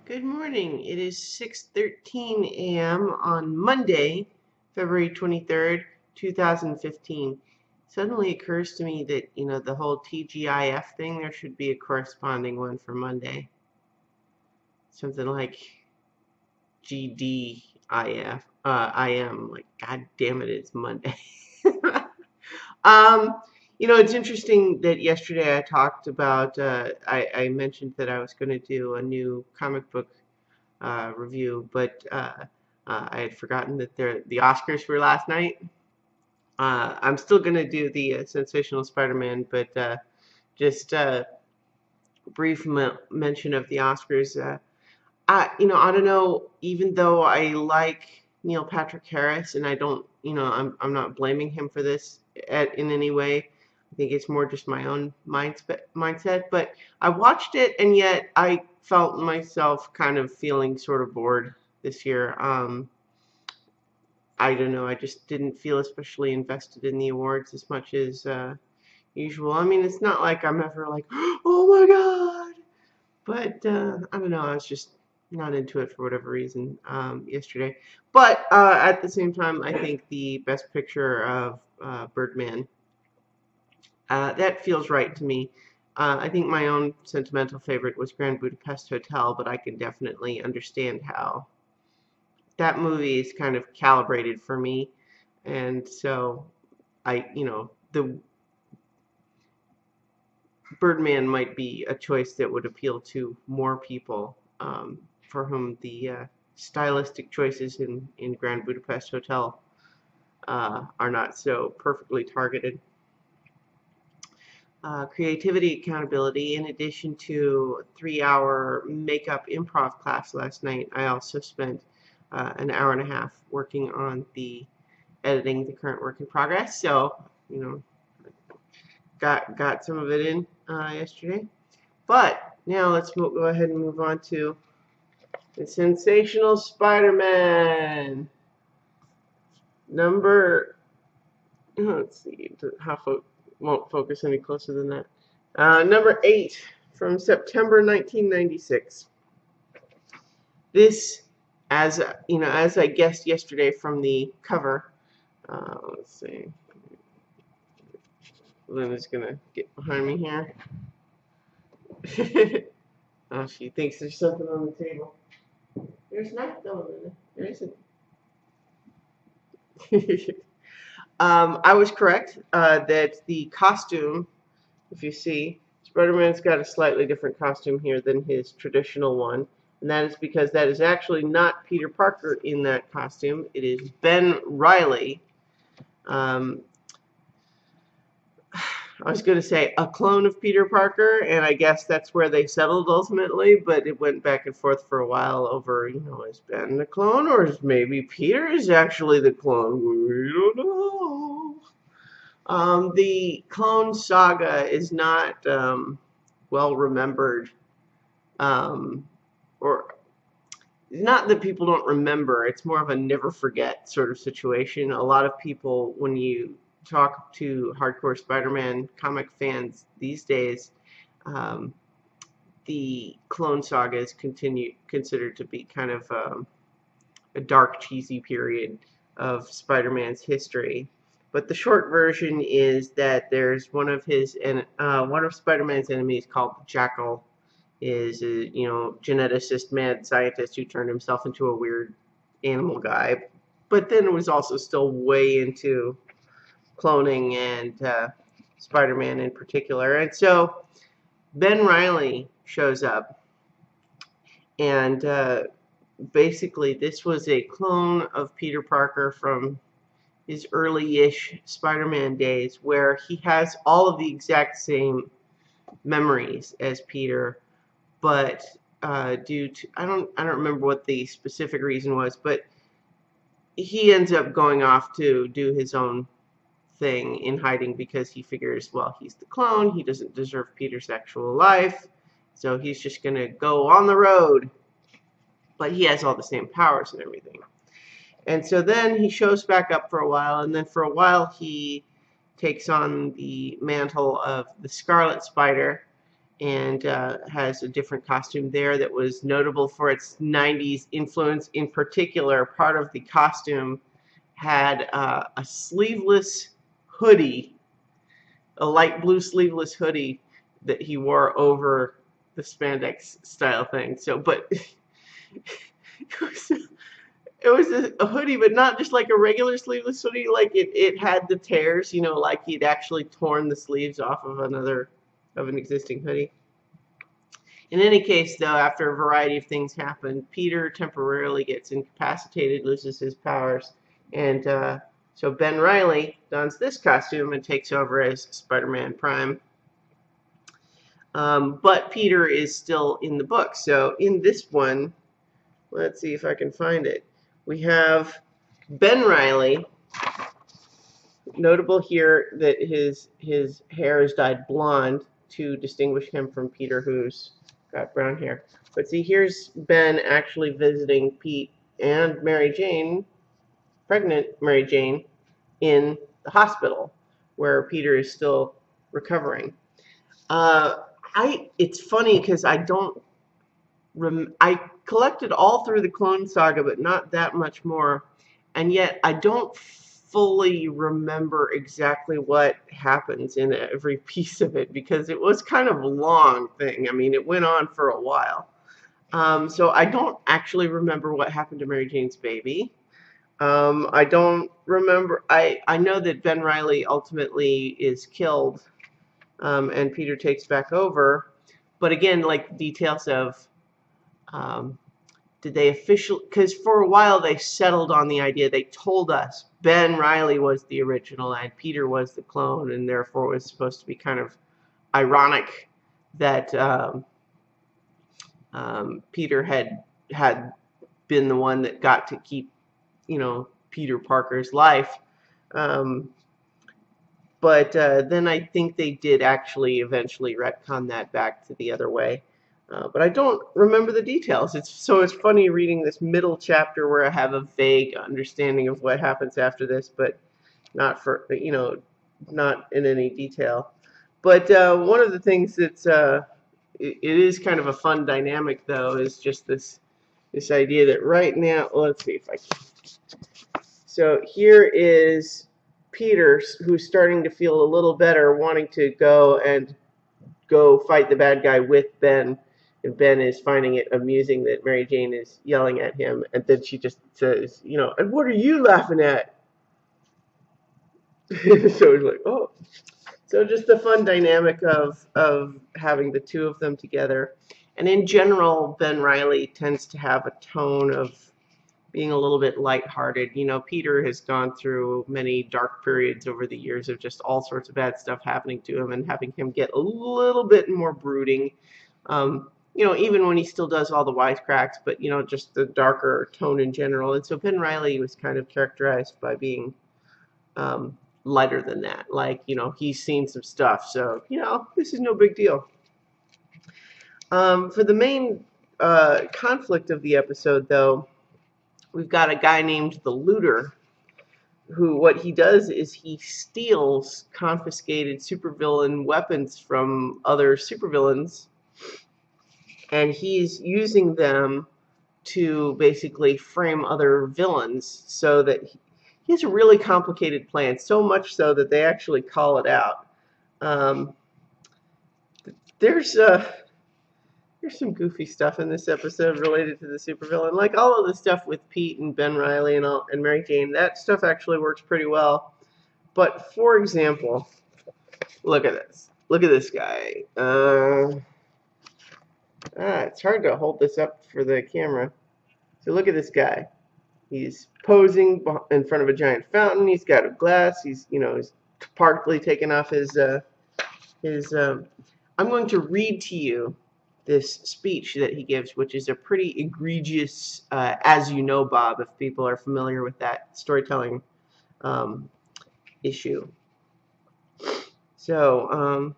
Good morning. It is 6:13 a.m. on Monday, February 23rd, 2015. Suddenly occurs to me that, the whole TGIF thing, there should be a corresponding one for Monday. Something like GDIF, IM, like, God damn it, it's Monday. Um, it's interesting that yesterday I talked about, I mentioned that I was going to do a new comic book review, but I had forgotten that the Oscars were last night. I'm still going to do the Sensational Spider-Man, but just brief mention of the Oscars. I don't know. Even though I like Neil Patrick Harris, and I don't, I'm not blaming him for this in any way. I think it's more just my own mindset. But I watched it, and yet I felt myself kind of feeling sort of bored this year. I don't know. I just didn't feel especially invested in the awards as much as usual. I mean, it's not like I'm ever like, oh my God. But I don't know. I was just not into it for whatever reason yesterday. But at the same time, I think the best picture of Birdman, that feels right to me. I think my own sentimental favorite was Grand Budapest Hotel, but I can definitely understand how that movie is kind of calibrated for me. And so the Birdman might be a choice that would appeal to more people for whom the stylistic choices in Grand Budapest Hotel are not so perfectly targeted. Creativity accountability. In addition to a 3-hour makeup improv class last night, I also spent an hour and a half working on editing the current work in progress. So, got some of it in yesterday. But now let's go ahead and move on to the Sensational Spider-Man number. Let's see how won't focus any closer than that. Number 8 from September 1996. This, as I guessed yesterday from the cover. Let's see. Lena's gonna get behind me here. Oh, she thinks there's something on the table. There's not, though, Lena. There isn't. I was correct that the costume, if you see, Spider-Man's got a slightly different costume here than his traditional one. And that is because that is actually not Peter Parker in that costume. It is Ben Reilly. I was going to say a clone of Peter Parker, and I guess that's where they settled ultimately, but it went back and forth for a while over, is Ben the clone, or is maybe Peter is actually the clone? We don't know. The clone saga is not well remembered, or not that people don't remember. It's more of a never forget sort of situation. A lot of people, when you talk to hardcore Spider-Man comic fans these days, the Clone Saga is considered to be kind of a dark, cheesy period of Spider-Man's history. But the short version is that there's one of Spider-Man's enemies called Jackal is a geneticist, mad scientist who turned himself into a weird animal guy, but then was also still way into cloning and Spider-Man in particular. And so Ben Reilly shows up, and basically this was a clone of Peter Parker from his early-ish Spider-Man days, where he has all of the exact same memories as Peter, but due to I don't remember what the specific reason was, but he ends up going off to do his own thing in hiding because he figures, well, he's the clone, he doesn't deserve Peter's actual life, so he's just going to go on the road. But he has all the same powers and everything. And so then he shows back up for a while, and then for a while he takes on the mantle of the Scarlet Spider, and has a different costume there that was notable for its 90s influence. In particular, part of the costume had a sleeveless hoodie, a light blue sleeveless hoodie that he wore over the spandex style thing. So, but it was a hoodie, but not just like a regular sleeveless hoodie. Like it had the tears, you know, like he'd actually torn the sleeves off of an existing hoodie. In any case, though, after a variety of things happen, Peter temporarily gets incapacitated, loses his powers, and so Ben Reilly dons this costume and takes over as Spider-Man Prime. But Peter is still in the book. So in this one, let's see if I can find it. We have Ben Reilly. Notable here that his hair is dyed blonde to distinguish him from Peter, who's got brown hair. But see, here's Ben actually visiting Pete and Mary Jane, pregnant Mary Jane, in the hospital where Peter is still recovering. It's funny because I collected all through the Clone Saga, but not that much more, and yet I don't fully remember exactly what happens in every piece of it because it was kind of a long thing. I mean, it went on for a while. So I don't actually remember what happened to Mary Jane's baby. I don't remember. I know that Ben Reilly ultimately is killed, and Peter takes back over. But again, like details of did they officially, because for a while they settled on the idea, they told us Ben Reilly was the original and Peter was the clone, and therefore it was supposed to be kind of ironic that Peter had been the one that got to keep, you know, Peter Parker's life. But then I think they did actually eventually retcon that back to the other way. But I don't remember the details. So it's funny reading this middle chapter where I have a vague understanding of what happens after this, but not for, you know, not in any detail. But one of the things that's it is kind of a fun dynamic, though, is just this idea that right now, let's see if I can. So here is Peter, who's starting to feel a little better, wanting to go fight the bad guy with Ben. And Ben is finding it amusing that Mary Jane is yelling at him, and then she just says, you know, and what are you laughing at? So he's like, oh. So just the fun dynamic of having the two of them together. And in general, Ben Reilly tends to have a tone of being a little bit lighthearted. You know, Peter has gone through many dark periods over the years of just all sorts of bad stuff happening to him and having him get a little bit more brooding. You know, even when he still does all the wisecracks, but, you know, just the darker tone in general. And so Ben Reilly was kind of characterized by being lighter than that. Like, you know, he's seen some stuff, so, you know, this is no big deal. For the main conflict of the episode, though, we've got a guy named the Looter, who, what he does is he steals confiscated supervillain weapons from other supervillains, and he's using them to basically frame other villains, so that he has a really complicated plan, so much so that they actually call it out. There's some goofy stuff in this episode related to the supervillain, like all of the stuff with Pete and Ben Reilly and Mary Jane. That stuff actually works pretty well. But for example, look at this. Look at this guy. It's hard to hold this up for the camera. So look at this guy. He's posing in front of a giant fountain. He's got a glass. He's partly taken off his. I'm going to read to you this speech that he gives, which is a pretty egregious, as you know, Bob, if people are familiar with that storytelling issue. So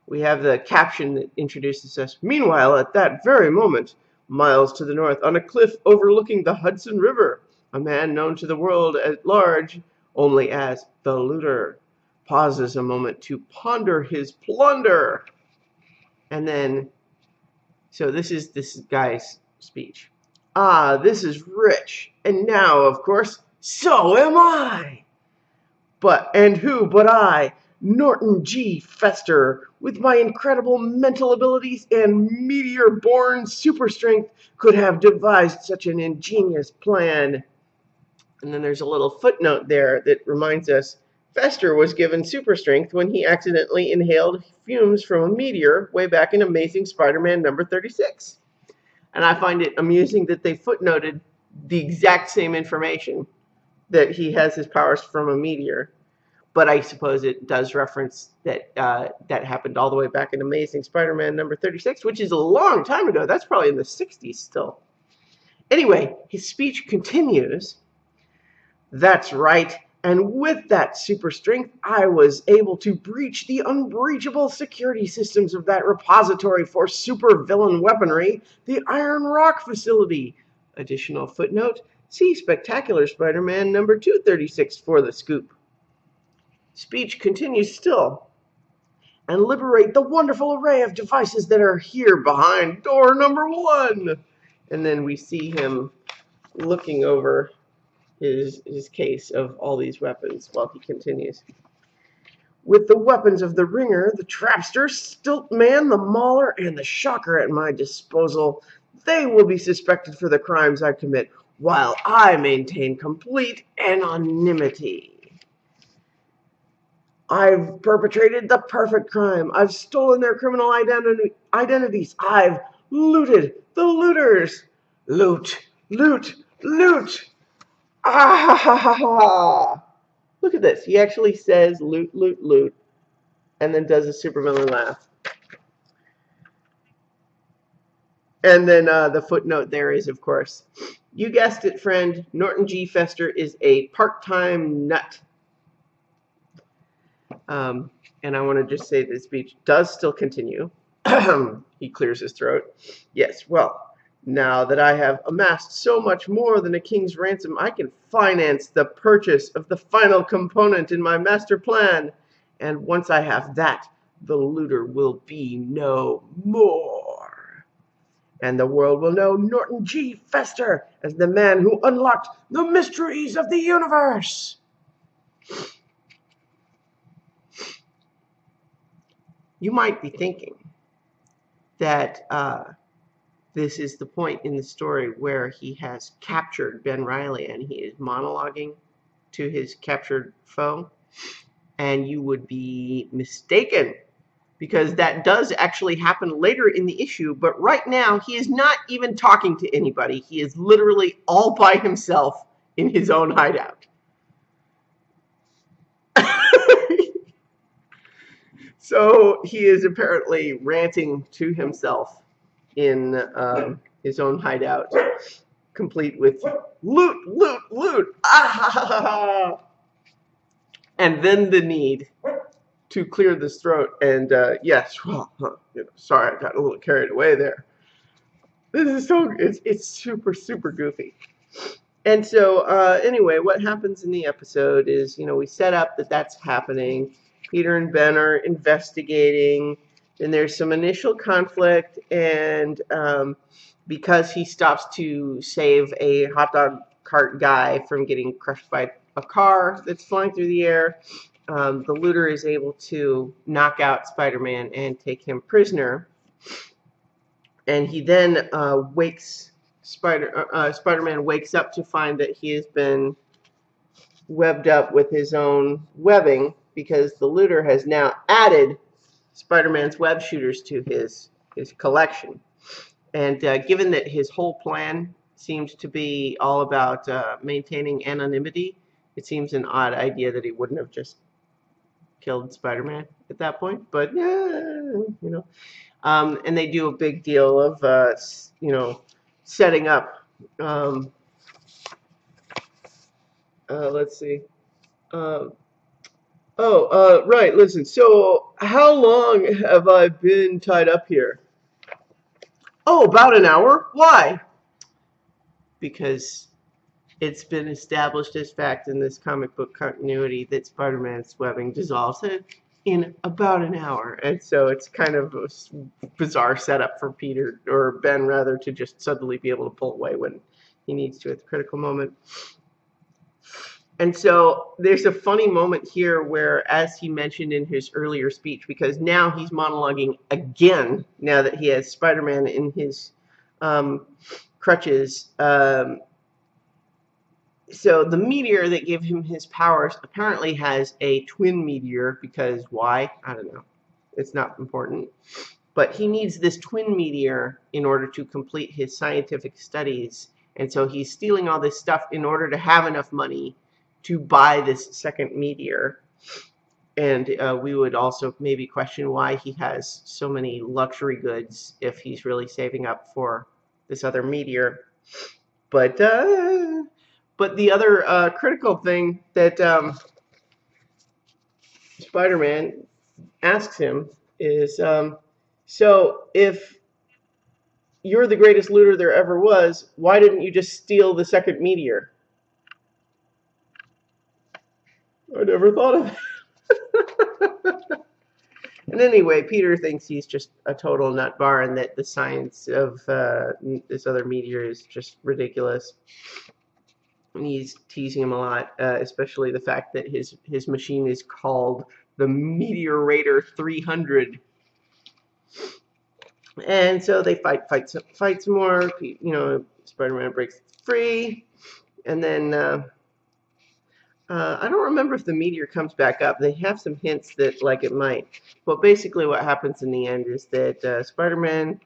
we have the caption that introduces us. Meanwhile, at that very moment, miles to the north, on a cliff overlooking the Hudson River, a man known to the world at large only as the Looter pauses a moment to ponder his plunder. And then, so this is this guy's speech. Ah, this is rich. And now, of course, so am I. And who but I, Norton G. Fester, with my incredible mental abilities and meteor-born super strength, could have devised such an ingenious plan. And then there's a little footnote there that reminds us Fester was given super strength when he accidentally inhaled fumes from a meteor way back in Amazing Spider-Man number 36. And I find it amusing that they footnoted the exact same information, that he has his powers from a meteor. But I suppose it does reference that that happened all the way back in Amazing Spider-Man number 36, which is a long time ago. That's probably in the 60s still. Anyway, his speech continues. That's right. And with that super strength, I was able to breach the unbreachable security systems of that repository for supervillain weaponry, the Iron Rock facility. Additional footnote, see Spectacular Spider-Man number 236 for the scoop. Speech continues still. And liberate the wonderful array of devices that are here behind door number 1. And then we see him looking over his case of all these weapons while he continues. With the weapons of the Ringer, the Trapster, Stiltman, the Mauler, and the Shocker at my disposal, they will be suspected for the crimes I commit, while I maintain complete anonymity. I've perpetrated the perfect crime. I've stolen their criminal identities. I've looted the looters. Loot, loot, loot. Ah ha ha ha! Look at this. He actually says loot, loot, loot, and then does a supervillain laugh. And then the footnote there is, of course, you guessed it, friend, Norton G. Fester is a part-time nut. And I want to just say this speech does still continue. He clears his throat. Yes, well, now that I have amassed so much more than a king's ransom, I can finance the purchase of the final component in my master plan. And once I have that, the looter will be no more. And the world will know Norton G. Fester as the man who unlocked the mysteries of the universe. You might be thinking that this is the point in the story where he has captured Ben Reilly and he is monologuing to his captured foe. And you would be mistaken, because that does actually happen later in the issue. But right now, he is not even talking to anybody. He is literally all by himself in his own hideout. So he is apparently ranting to himself in his own hideout, complete with loot, loot, loot, ah! And then the need to clear this throat. And yes, well, sorry, I got a little carried away there. This is so, it's super, super goofy. And so anyway, what happens in the episode is, we set up that that's happening. Peter and Ben are investigating, and there's some initial conflict, and because he stops to save a hot dog cart guy from getting crushed by a car that's flying through the air, the looter is able to knock out Spider-Man and take him prisoner. And he then Spider-Man wakes up to find that he has been webbed up with his own webbing, because the looter has now added Spider-Man's web shooters to his collection. And given that his whole plan seems to be all about maintaining anonymity, it seems an odd idea that he wouldn't have just killed Spider-Man at that point. But, and they do a big deal of, setting up, let's see, right, listen, so how long have I been tied up here? Oh, about an hour. Why? Because it's been established as fact in this comic book continuity that Spider-Man's webbing dissolves. in about an hour. And so it's kind of a bizarre setup for Peter, or Ben rather, to just suddenly be able to pull away when he needs to at the critical moment. And so there's a funny moment here where, as he mentioned in his earlier speech, because now he's monologuing again, now that he has Spider-Man in his crutches. So the meteor that gave him his powers apparently has a twin meteor, because why? I don't know. It's not important. But he needs this twin meteor in order to complete his scientific studies. And so he's stealing all this stuff in order to have enough money to buy this second meteor. And we would also maybe question why he has so many luxury goods if he's really saving up for this other meteor. But the other critical thing that Spider-Man asks him is, so if you're the greatest looter there ever was, why didn't you just steal the second meteor? I never thought of that. And anyway, Peter thinks he's just a total nutbar and that the science of this other meteor is just ridiculous. And he's teasing him a lot, especially the fact that his machine is called the Meteorator 300. And so they fight some more. You know, Spider-Man breaks free, and then I don't remember if the meteor comes back up. They have some hints that like it might. But basically, what happens in the end is that Spider-Man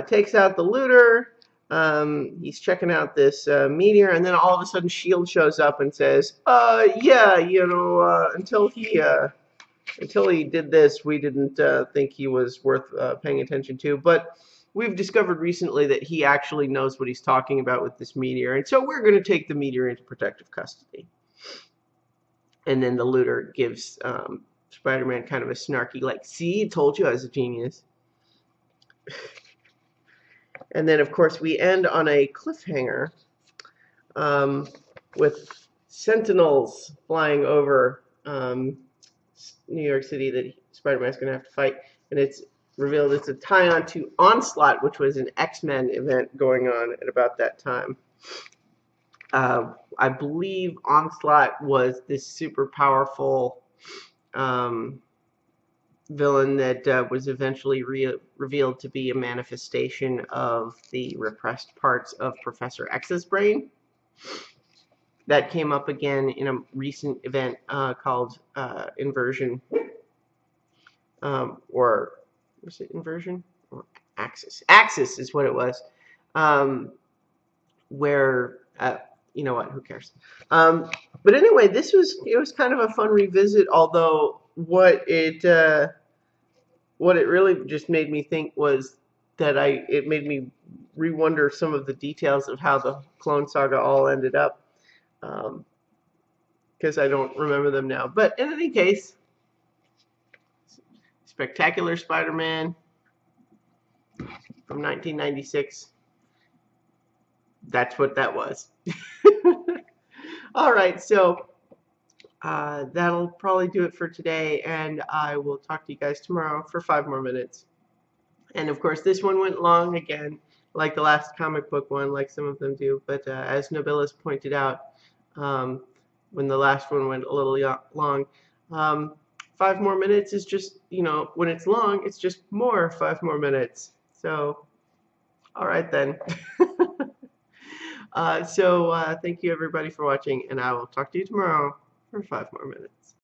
takes out the looter. He's checking out this meteor, and then all of a sudden S.H.I.E.L.D. shows up and says, yeah, you know, until he did this, we didn't think he was worth paying attention to. But we've discovered recently that he actually knows what he's talking about with this meteor, and so we're going to take the meteor into protective custody. And then the looter gives Spider-Man kind of a snarky, like, see, told you I was a genius. And then, of course, we end on a cliffhanger with sentinels flying over New York City that Spider-Man's going to have to fight. And it's revealed it's a tie-on to Onslaught, which was an X-Men event going on at about that time. I believe Onslaught was this super powerful villain that was eventually revealed to be a manifestation of the repressed parts of Professor X's brain. That came up again in a recent event called Inversion. Or was it Inversion? Or Axis? Axis is what it was. Where you know what? Who cares? But anyway, it was kind of a fun revisit. Although what it really just made me think was that it made me re-wonder some of the details of how the Clone Saga all ended up, because I don't remember them now. But in any case, Spectacular Spider-Man from 1996. That's what that was. All right, so that'll probably do it for today, and I will talk to you guys tomorrow for 5 more minutes. And of course, this one went long again, like the last comic book one, like some of them do. But as Nobilis pointed out, when the last one went a little long, 5 more minutes is just, you know, when it's long, it's just more 5 more minutes. So, all right then. So thank you everybody for watching, and I will talk to you tomorrow for 5 more minutes.